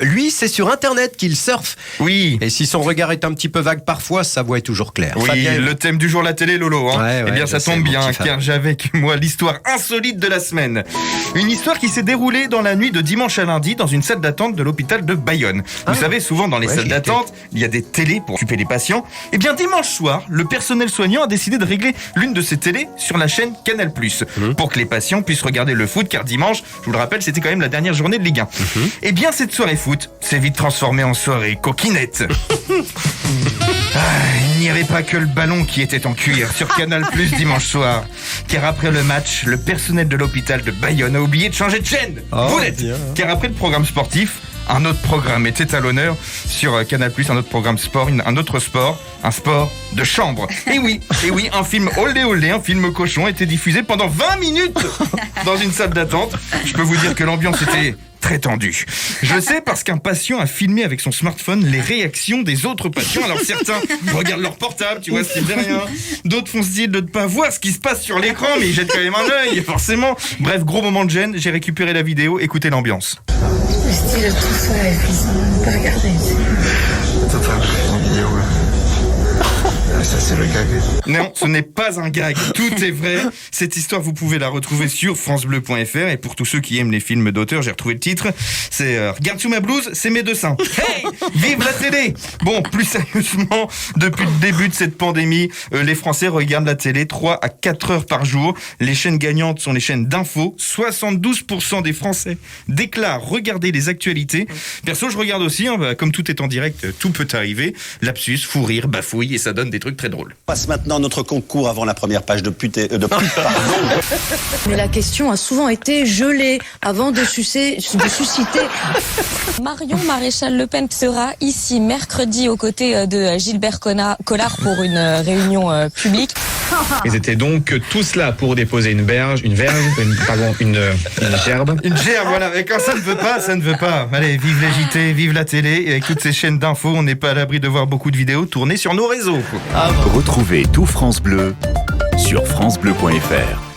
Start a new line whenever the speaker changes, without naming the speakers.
Lui, c'est sur Internet qu'il surfe.
Oui.
Et si son regard est un petit peu vague parfois, sa voix est toujours claire.
Oui,
Fabien,
le thème du jour, la télé, Lolo.
Ouais,
eh bien, ça
je sais,
tombe
mon
bien,
petit
car j'ai avec moi l'histoire insolite de la semaine. Une histoire qui s'est déroulée dans la nuit de dimanche à lundi dans une salle d'attente de l'hôpital de Bayonne. Vous savez, souvent dans les salles d'attente, il y a des télés pour occuper les patients. Eh bien, dimanche soir, le personnel soignant a décidé de régler l'une de ces télés sur la chaîne Canal+, pour que les patients puissent regarder le foot, car dimanche, je vous le rappelle, c'était quand même la dernière journée de Ligue 1. Eh bien, cette soirée foot s'est vite transformée en soirée coquinette. Il n'y avait pas que le ballon qui était en cuir sur Canal+ dimanche soir, car après le match, le personnel de l'hôpital de Bayonne a oublié de changer de chaîne. Car après le programme sportif, un autre programme était à l'honneur sur Canal+, un autre programme sport, un autre sport, un sport de chambre. Et oui, un film olé olé, un film cochon était diffusé pendant 20 minutes dans une salle d'attente. Je peux vous dire que l'ambiance était très tendue. Je sais parce qu'un patient a filmé avec son smartphone les réactions des autres patients. Alors certains regardent leur portable, tu vois, style de rien. D'autres font style de ne pas voir ce qui se passe sur l'écran, mais ils jettent quand même un œil, forcément. Bref, gros moment de gêne, j'ai récupéré la vidéo, écoutez l'ambiance.
Le style tout ça, et puis on peut regarder.
Ça, c'est le gag.
Non, ce n'est pas un gag, tout est vrai. Cette histoire, vous pouvez la retrouver sur francebleu.fr. Et pour tous ceux qui aiment les films d'auteur, j'ai retrouvé le titre. C'est Regarde sous ma blouse, c'est mes deux seins. Hey, vive la télé! Bon, plus sérieusement, depuis le début de cette pandémie, les Français regardent la télé 3 à 4 heures par jour. Les chaînes gagnantes sont les chaînes d'infos. 72% des Français déclarent regarder les actualités. Perso, je regarde aussi, comme tout est en direct, tout peut arriver. Lapsus, fou rire, bafouille, et ça donne des trucs très drôles.
On passe maintenant notre concours avant la première page de pute.
Mais la question a souvent été gelée avant de susciter.
Marion Maréchal Le Pen sera ici mercredi aux côtés de Gilbert Collard pour une réunion publique.
Ils étaient donc tous là pour déposer une gerbe.
Une gerbe, voilà. Et quand ça ne veut pas, ça ne veut pas. Allez, vive les JT, vive la télé. Et avec toutes ces chaînes d'infos, on n'est pas à l'abri de voir beaucoup de vidéos tournées sur nos réseaux.
Retrouvez tout France Bleu sur francebleu.fr.